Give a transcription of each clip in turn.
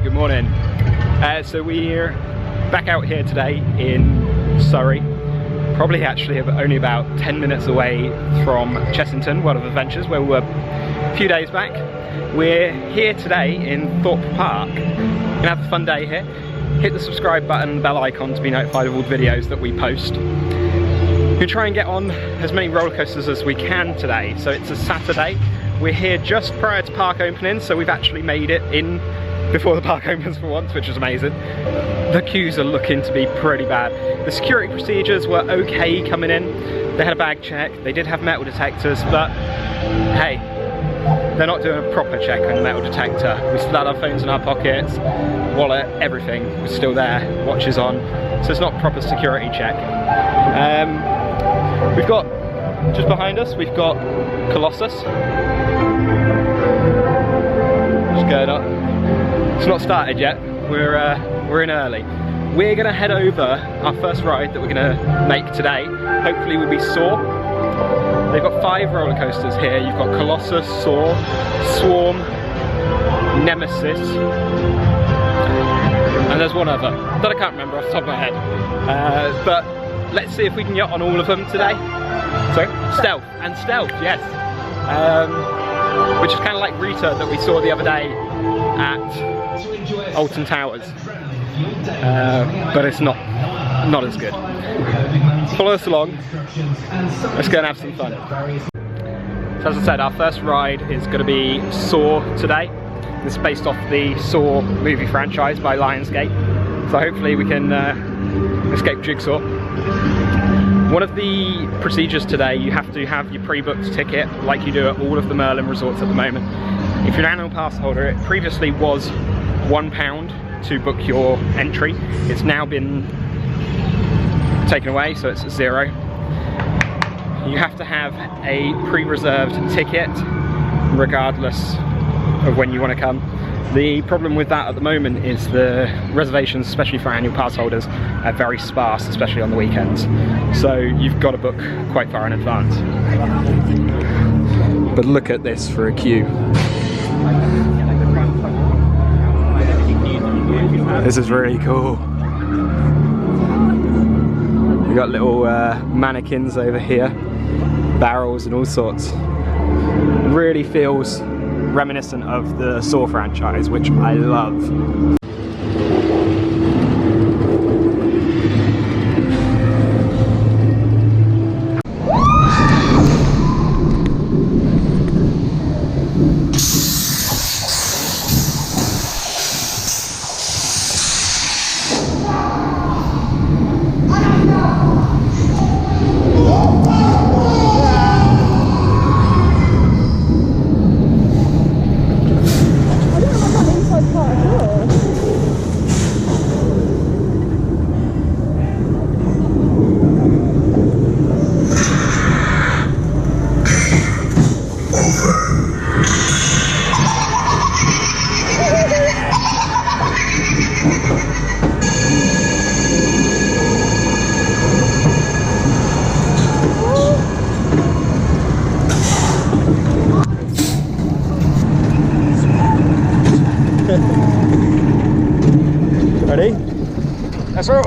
good morning. So we're back out here today in Surrey. Probably actually only about 10 minutes away from Chessington, World of Adventures, where we were a few days back. We're here today in Thorpe Park. Gonna have a fun day here. Hit the subscribe button and bell icon to be notified of all the videos that we post. We're gonna try and get on as many roller coasters as we can today. So it's a Saturday. We're here just prior to park opening, so we've actually made it in before the park opens for once, which is amazing. The queues are looking to be pretty bad. The security procedures were okay coming in. They had a bag check, they did have metal detectors, but hey, they're not doing a proper check on the metal detector. We still had our phones in our pockets, wallet, everything was still there, watches on, so it's not a proper security check. We've got, just behind us, we've got Colossus. Just going up. It's not started yet, we're in early. We're gonna head over, our first ride that we're gonna make today, hopefully will be Soar. They've got 5 roller coasters here. You've got Colossus, Soar, Swarm, Nemesis, and there's one other that I can't remember off the top of my head. But let's see if we can get on all of them today. Sorry? Stealth, yes. Which is kind of like Rita that we saw the other day at Alton Towers. But it's not as good. Follow us along. Let's go and have some fun. So as I said, our first ride is going to be Soar today. It's based off the Soar movie franchise by Lionsgate. So hopefully we can escape Jigsaw. One of the procedures today, you have to have your pre-booked ticket like you do at all of the Merlin resorts at the moment. If you're an annual pass holder, it previously was £1 to book your entry. It's now been taken away, so it's £0. You have to have a pre-reserved ticket regardless of when you want to come. The problem with that at the moment is the reservations, especially for annual pass holders, are very sparse, especially on the weekends. So you've got to book quite far in advance. But look at this for a queue. This is really cool. We've got little mannequins over here, barrels and all sorts. Really feels reminiscent of the Soar franchise, which I love. Ready? Let's roll!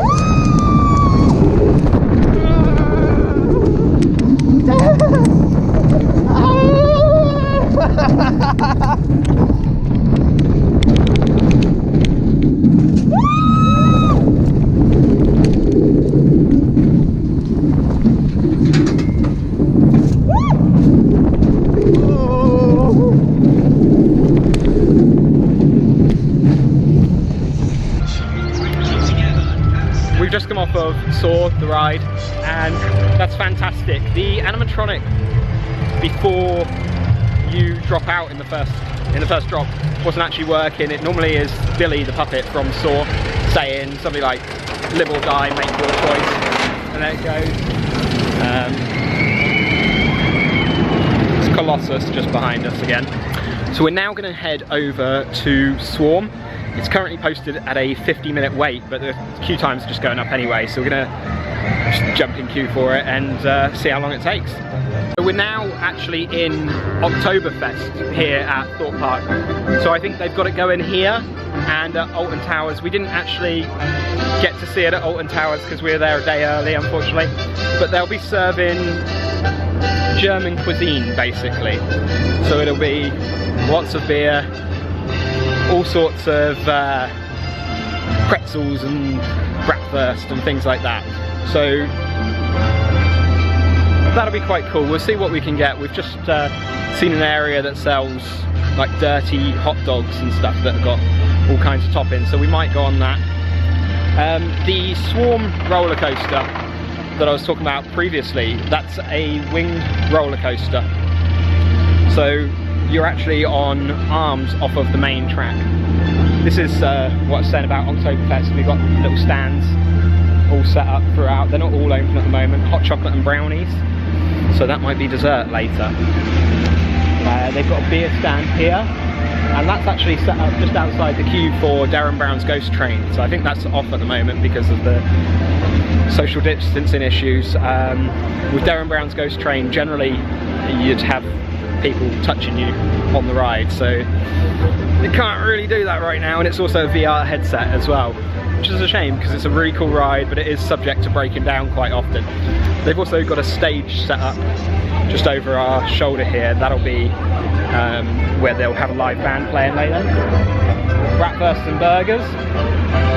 We've just come off of Soar, the ride, and that's fantastic. The animatronic before you drop out in the first drop wasn't actually working. It normally is Billy the puppet from Soar saying something like "live or die, make your choice," and there it goes. It's Colossus just behind us again. So we're now going to head over to Swarm. It's currently posted at a 50-minute wait, but the queue time's just going up anyway, so we're going to just jump in queue for it and see how long it takes. So we're now actually in Oktoberfest here at Thorpe Park. So I think they've got it going here and at Alton Towers. We didn't actually get to see it at Alton Towers because we were there a day early, unfortunately. But they'll be serving German cuisine, basically. So it'll be lots of beer, all sorts of pretzels and bratwurst and things like that. So that'll be quite cool. We'll see what we can get. We've just seen an area that sells like dirty hot dogs and stuff that have got all kinds of toppings, so we might go on that. The Swarm roller coaster that I was talking about previously, that's a winged roller coaster. So you're actually on arms off of the main track. This is what I was saying about Oktoberfest. We've got little stands all set up throughout. They're not all open at the moment. Hot chocolate and brownies. So that might be dessert later. They've got a beer stand here, and that's actually set up just outside the queue for Darren Brown's Ghost Train. So I think that's off at the moment because of the social distancing issues. With Darren Brown's Ghost Train, generally you'd have people touching you on the ride, so you can't really do that right now. And it's also a VR headset as well, which is a shame because it's a really cool ride, but it is subject to breaking down quite often. They've also got a stage set up just over our shoulder here. That'll be where they'll have a live band playing later. Bratwurst and burgers.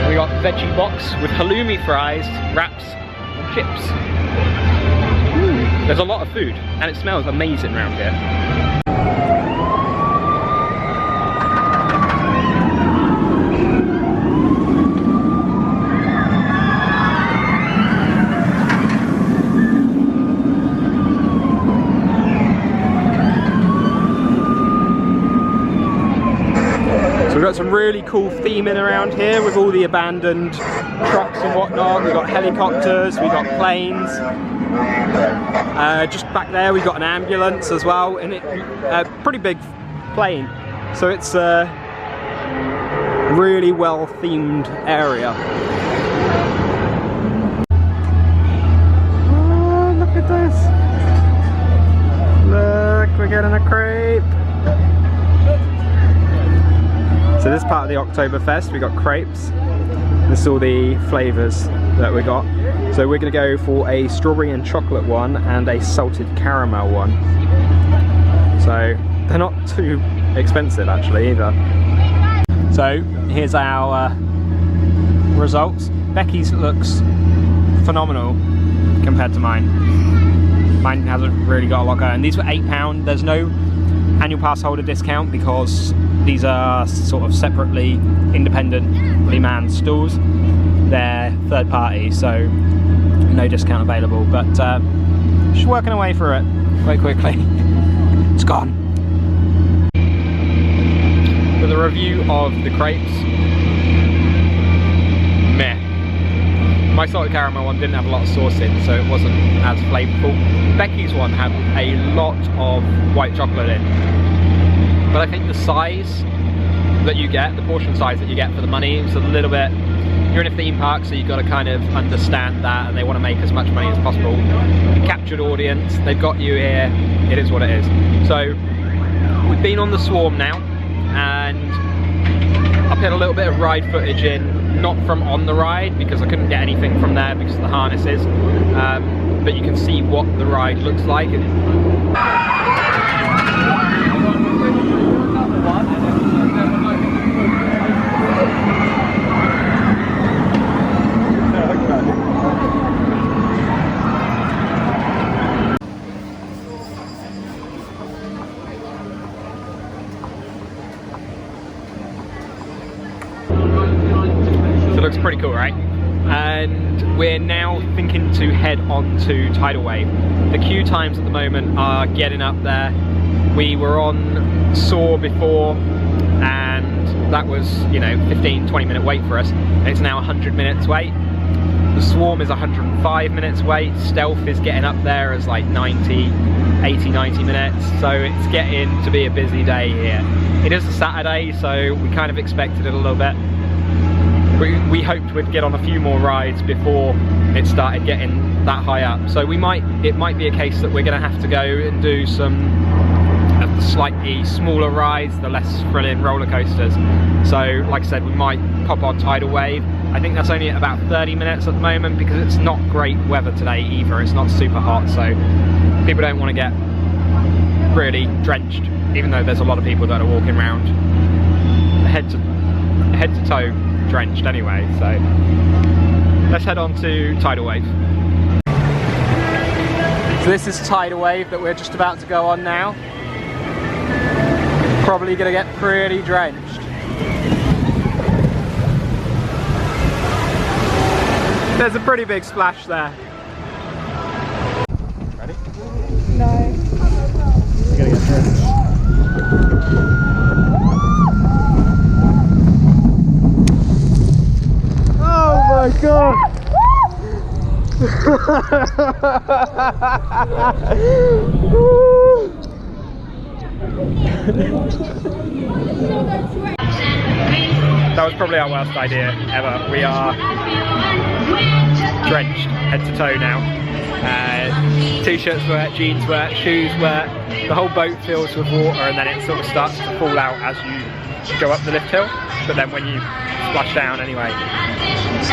We got veggie box with halloumi fries, wraps and chips. There's a lot of food and it smells amazing around here. We've got some really cool theming around here with all the abandoned trucks and whatnot. We've got helicopters, we've got planes. Just back there we've got an ambulance as well, and a pretty big plane. So it's a really well themed area. Oh, look at this. Look, we're getting a crepe. So this part of the Oktoberfest, we got crepes. This is all the flavours that we got. So we're going to go for a strawberry and chocolate one and a salted caramel one. So they're not too expensive actually either. So here's our results. Becky's looks phenomenal compared to mine. Mine hasn't really got a lot going. These were £8. There's no annual pass holder discount because these are sort of separately, independently manned stalls. They're third party, so no discount available, but just working away through it quite quickly. It's gone. With a review of the crepes, meh. My salted caramel one didn't have a lot of sauce in, so it wasn't as flavourful. Becky's one had a lot of white chocolate in. But I think the size that you get, the portion size that you get for the money, is a little bit, you're in a theme park, so you've got to kind of understand that, and they want to make as much money as possible. Captured audience, they've got you here, it is what it is. So we've been on the Swarm now, and I put a little bit of ride footage in, not from on the ride because I couldn't get anything from there because of the harnesses, but you can see what the ride looks like. Looks pretty cool, right? And we're now thinking to head on to Tidal Wave. The queue times at the moment are getting up there. We were on Soar before and that was, you know, 15-20 minute wait for us, and it's now 100 minutes wait. The Swarm is 105 minutes wait. Stealth is getting up there as like 80-90 minutes, so it's getting to be a busy day here. It is a Saturday, so we kind of expected it a little bit. we hoped we'd get on a few more rides before it started getting that high up. So it might be a case that we're going to have to go and do some of the slightly smaller rides, the less thrilling roller coasters. So like I said, we might pop on Tidal Wave. I think that's only at about 30 minutes at the moment because it's not great weather today either. It's not super hot, so people don't want to get really drenched, even though there's a lot of people that are walking around head to toe drenched anyway. So let's head on to Tidal Wave. So this is Tidal Wave that we're just about to go on now. Probably gonna get pretty drenched. There's a pretty big splash there. Ready? No. We're gonna get drenched. Oh my god! That was probably our worst idea ever. We are drenched head to toe now. T-shirts wet, jeans wet, shoes wet. The whole boat fills with water, and then it sort of starts to fall out as you go up the lift hill. But then when you splash down anyway,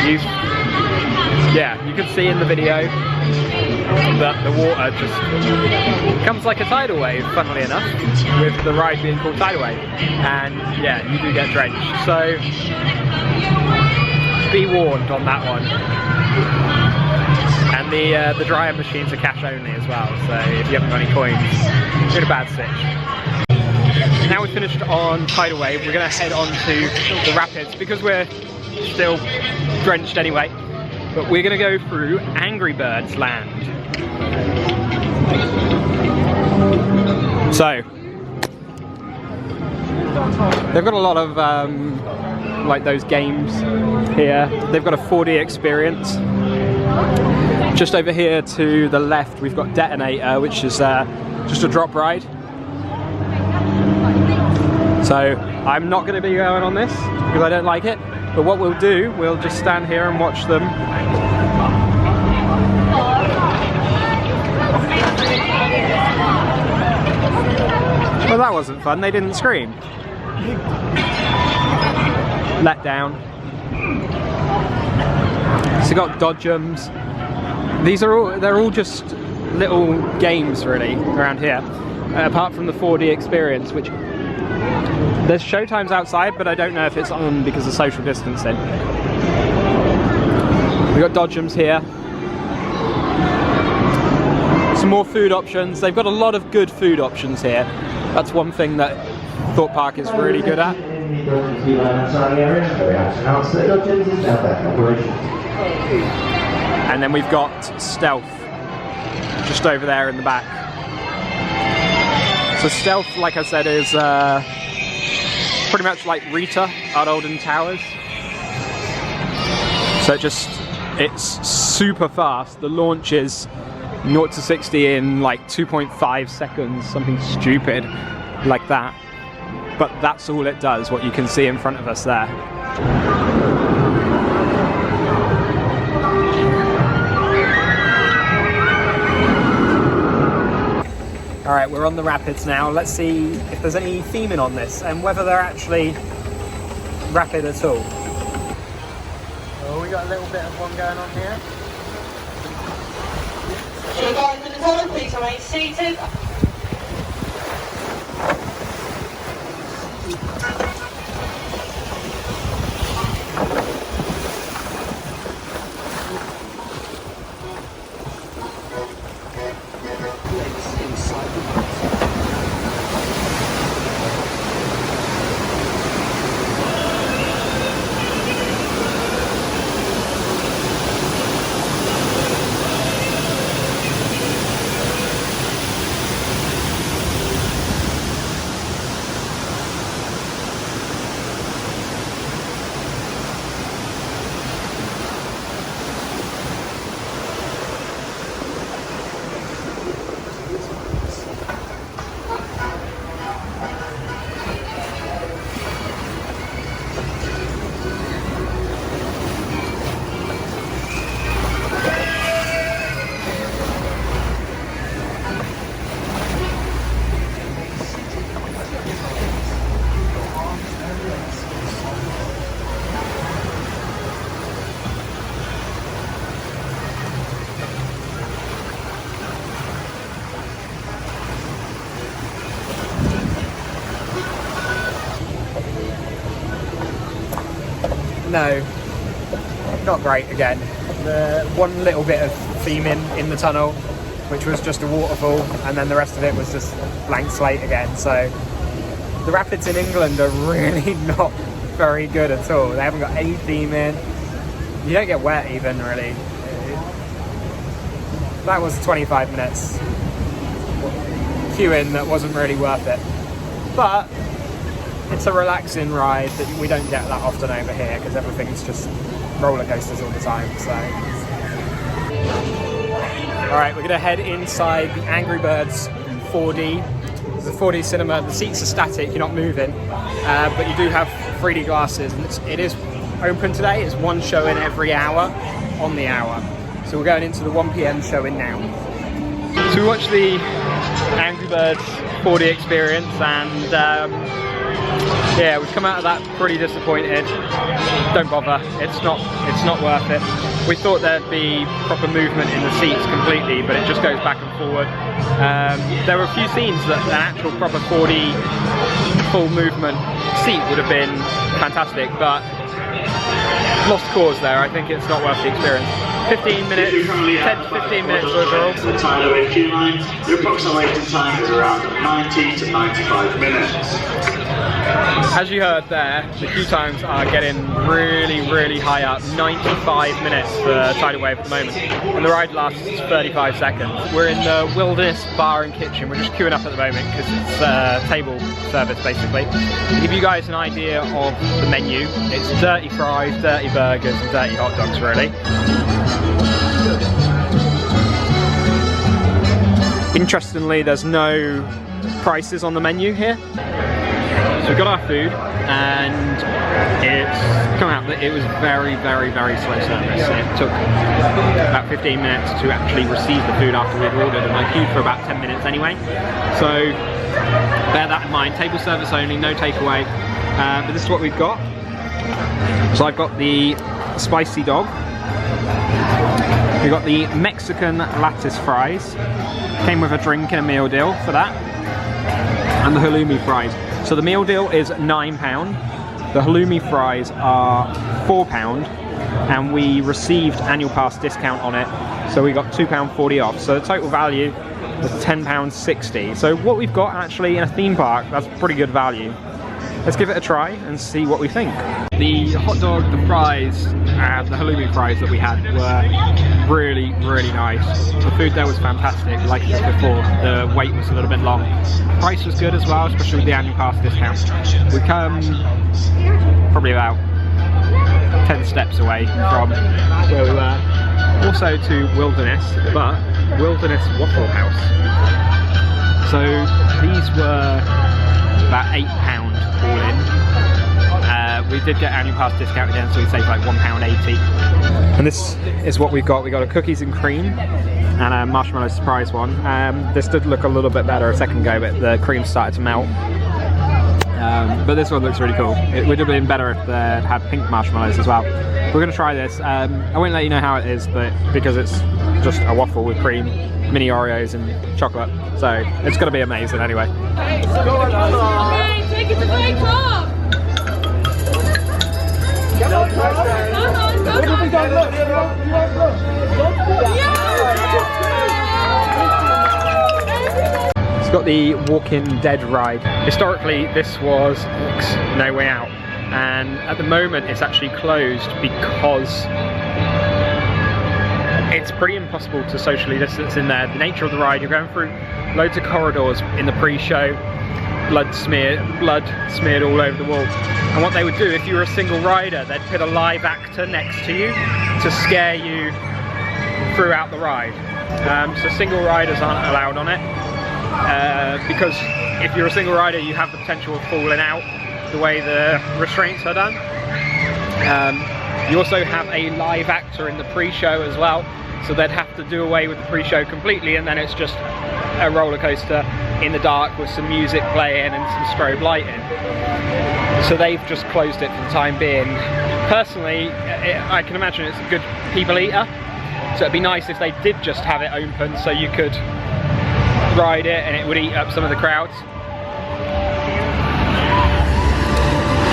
you can see in the video that the water just comes like a tidal wave, funnily enough, with the ride being called Tidal Wave. And yeah, you do get drenched. So be warned on that one. And the dryer machines are cash only as well, so if you haven't got any coins, you're in a bad stitch. Now we've finished on Tidal Wave, we're going to head on to the rapids because we're still drenched anyway. But we're going to go through Angry Birds Land. So they've got a lot of like those games here. They've got a 4D experience. Just over here to the left we've got Detonator, which is just a drop ride. So I'm not going to be going on this because I don't like it, but what we'll do, we'll just stand here and watch them. Well, that wasn't fun, they didn't scream. Let down. So got dodgems. They're all just little games really around here, apart from the 4D experience, which there's showtimes outside, but I don't know if it's on because of social distancing. We've got dodgems here. Some more food options. They've got a lot of good food options here. That's one thing that Thorpe Park is really good at. And then we've got Stealth just over there in the back. So Stealth, like I said, is pretty much like Rita at Alton Towers. So it's super fast. The launch is 0 to 60 in like 2.5 seconds, something stupid like that. But that's all it does, what you can see in front of us there. Alright, we're on the rapids now. Let's see if there's any theming on this and whether they're actually rapid at all. Oh, we got a little bit of one going on here. Should guys in the tunnel, please remain seated. no, not great again. The one little bit of theming in the tunnel, which was just a waterfall, and then the rest of it was just blank slate again. So the rapids in England are really not very good at all. They haven't got any theming. You don't get wet even, really. That was 25 minutes queuing that wasn't really worth it. But it's a relaxing ride that we don't get that often over here because everything's just roller coasters all the time. So, all right, we're gonna head inside the Angry Birds 4D. The 4D cinema. The seats are static; you're not moving, but you do have 3D glasses, and it is open today. It's one showing every hour on the hour. So we're going into the 1 PM showing now. So we watched the Angry Birds 4D experience, and yeah, we've come out of that pretty disappointed. Don't bother, it's not worth it. We thought there'd be proper movement in the seats completely, but it just goes back and forward. There were a few scenes that an actual proper 4D full movement seat would have been fantastic, but lost cause there. I think it's not worth the experience. 15 minutes, 10 to 15 minutes overall. To the Tidal Wave queue line, the approximate waiting time is around 90 to 95 minutes. As you heard there, the queue times are getting really high up. 95 minutes for Tidal Wave at the moment, and the ride lasts 35 seconds. We're in the Wilderness Bar and Kitchen. We're just queuing up at the moment because it's table service basically. To give you guys an idea of the menu, it's dirty fries, dirty burgers and dirty hot dogs really. Interestingly, there's no prices on the menu here. So we got our food, and it's come out that it was very slow service. It took about 15 minutes to actually receive the food after we'd ordered, and I queued for about 10 minutes anyway. So bear that in mind. Table service only, no takeaway. But this is what we've got. So I've got the spicy dog. We've got the Mexican lattice fries. Came with a drink and a meal deal for that. And the halloumi fries. So the meal deal is £9. The halloumi fries are £4. And we received annual pass discount on it. So we got £2.40 off. So the total value was £10.60. So what we've got actually in a theme park, that's pretty good value. Let's give it a try and see what we think. The hot dog, the fries, and the halloumi fries that we had were really nice. The food there was fantastic, like I said before. The wait was a little bit long. Price was good as well, especially with the annual pass discount. We come probably about 10 steps away from where we were. Also to Wilderness, but Wilderness Waffle House. So these were about £8 all in. We did get annual pass discount again, so we saved like £1.80. And this is what we've got. We got a cookies and cream and a marshmallow surprise one. This did look a little bit better a second ago, but the cream started to melt. But this one looks really cool. It would have been better if they had pink marshmallows as well. We're going to try this. I won't let you know how it is, but because it's just a waffle with cream, mini Oreos and chocolate, so it's going to be amazing anyway. Okay, take it to the top. It's got the Walking Dead ride. Historically, this was No Way Out, and at the moment it's actually closed because it's pretty impossible to socially distance in there. The nature of the ride, you're going through loads of corridors in the pre-show, blood smeared all over the wall. And what they would do, if you were a single rider, they'd put a live actor next to you to scare you throughout the ride. So single riders aren't allowed on it, because if you're a single rider, you have the potential of falling out the way the restraints are done. You also have a live actor in the pre-show as well, so they'd have to do away with the pre-show completely, and then it's just a roller coaster in the dark with some music playing and some strobe lighting. So they've just closed it for the time being. Personally, I can imagine it's a good people eater, so it'd be nice if they did just have it open so you could ride it and it would eat up some of the crowds.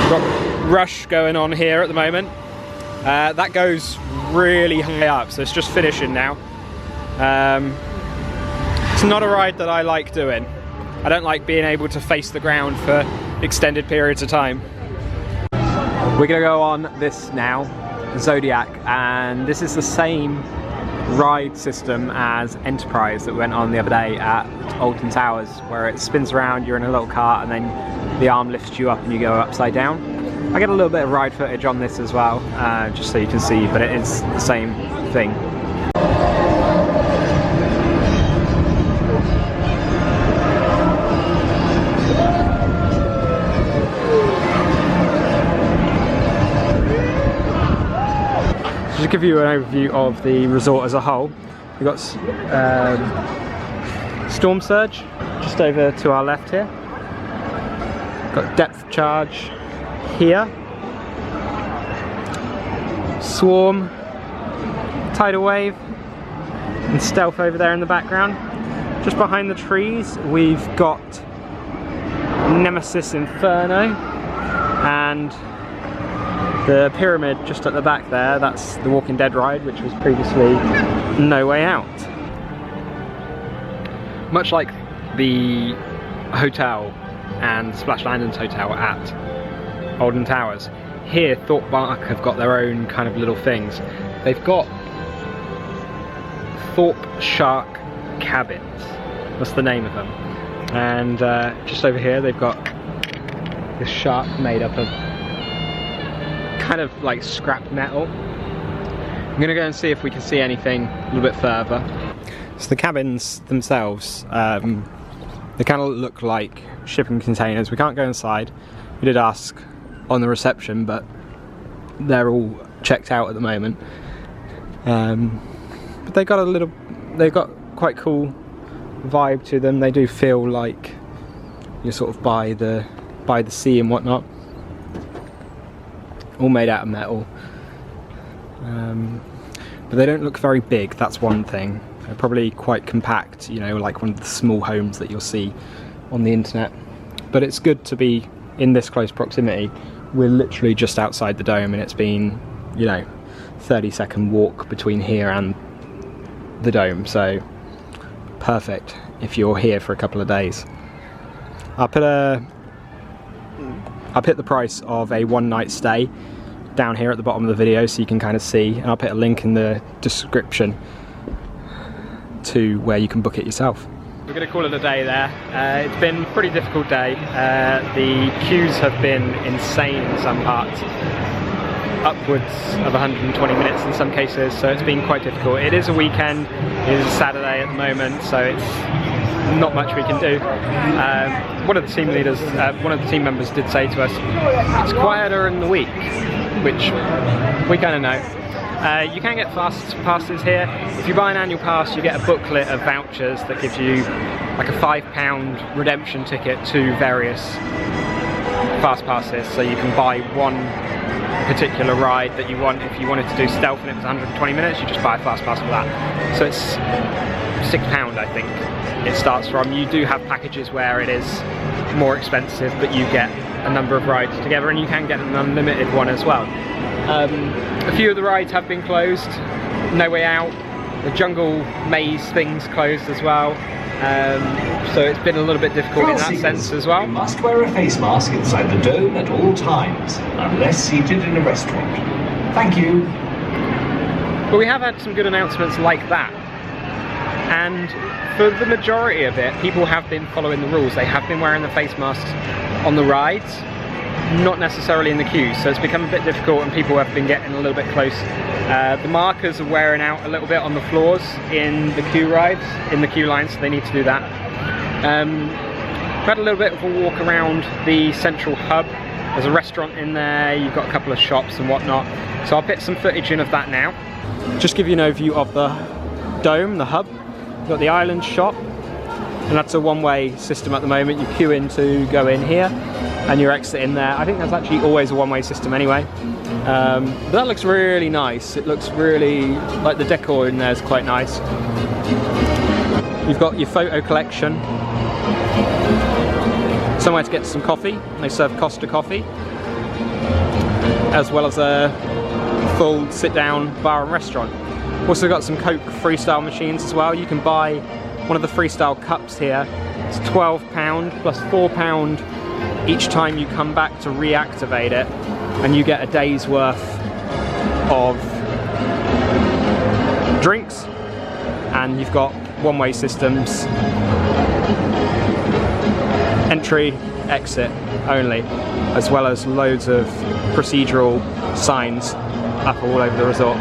We've got rush going on here at the moment. That goes really high up, so it's just finishing now. It's not a ride that I like doing. I don't like being able to face the ground for extended periods of time. We're gonna go on this now, Zodiac, and this is the same ride system as Enterprise that we went on the other day at Alton Towers, where it spins around, you're in a little cart, and then the arm lifts you up and you go upside down. I get a little bit of ride footage on this as well, just so you can see, but it is the same thing. To give you an overview of the resort as a whole, we've got Storm Surge just over to our left here. Got Depth Charge here, Swarm, Tidal Wave, and Stealth over there in the background. Just behind the trees we've got Nemesis Inferno, and the pyramid just at the back there, that's the Walking Dead ride, which was previously No Way Out. Much like the hotel and Splash Landing's hotel at Alton Towers, here Thorpe Park have got their own kind of little things. They've got Thorpe Shark Cabins, that's the name of them. And just over here they've got this shark made up of kind of like scrap metal. I'm gonna go and see if we can see anything a little bit further. So the cabins themselves, they kind of look like shipping containers. We can't go inside. We did ask on the reception, but they're all checked out at the moment. But they've got quite cool vibe to them. They do feel like you're sort of by the sea and whatnot. All made out of metal, but they don't look very big, that's one thing. They're probably quite compact, you know, like one of the small homes that you'll see on the internet. But it's good to be in this close proximity. We're literally just outside the dome, and it's been, you know, 30-second walk between here and the dome, so perfect if you're here for a couple of days. I'll put the price of a one-night stay down here at the bottom of the video so you can kind of see, and I'll put a link in the description to where you can book it yourself. We're going to call it a day there. It's been a pretty difficult day. The queues have been insane in some parts, upwards of 120 minutes in some cases, so it's been quite difficult. It is a weekend, it is a Saturday at the moment, so it's not much we can do. One of the team leaders, one of the team members did say to us, it's quieter in the week, which we kind of know. You can get fast passes here. If you buy an annual pass, you get a booklet of vouchers that gives you like a £5 redemption ticket to various fast passes, so you can buy one particular ride that you want. If you wanted to do Stealth and it was 120 minutes, you just buy a fast pass for that. So it's £6, I think it starts from. You do have packages where it is more expensive, but you get a number of rides together, and you can get an unlimited one as well. A few of the rides have been closed. No Way Out, the jungle maze thing's closed as well. So it's been a little bit difficult in that sense as well. You must wear a face mask inside the dome at all times, unless seated in a restaurant. Thank you. But we have had some good announcements like that. And for the majority of it, people have been following the rules. They have been wearing the face masks on the rides, not necessarily in the queues, so it's become a bit difficult and people have been getting a little bit close. The markers are wearing out a little bit on the floors in the queue rides, in the queue lines, so they need to do that. We've had a little bit of a walk around the central hub. There's a restaurant in there, you've got a couple of shops and whatnot, so I'll put some footage in of that now. Just give you an overview of the dome, the hub. You've got the island shop, and that's a one-way system at the moment. You queue in to go in here and you exit in there. I think that's actually always a one-way system anyway. But that looks really nice. It looks really, like the decor in there is quite nice. You've got your photo collection, somewhere to get some coffee. They serve Costa coffee, as well as a full sit-down bar and restaurant. Also got some Coke freestyle machines as well. You can buy one of the freestyle cups here. It's £12 plus £4 each time you come back to reactivate it, and you get a day's worth of drinks, and you've got one-way systems, entry, exit only, as well as loads of procedural signs up all over the resort.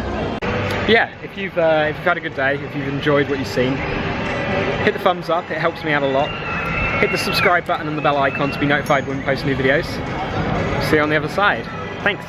Yeah, if you've had a good day, if you've enjoyed what you've seen, hit the thumbs up, it helps me out a lot. Hit the subscribe button and the bell icon to be notified when we post new videos. See you on the other side. Thanks.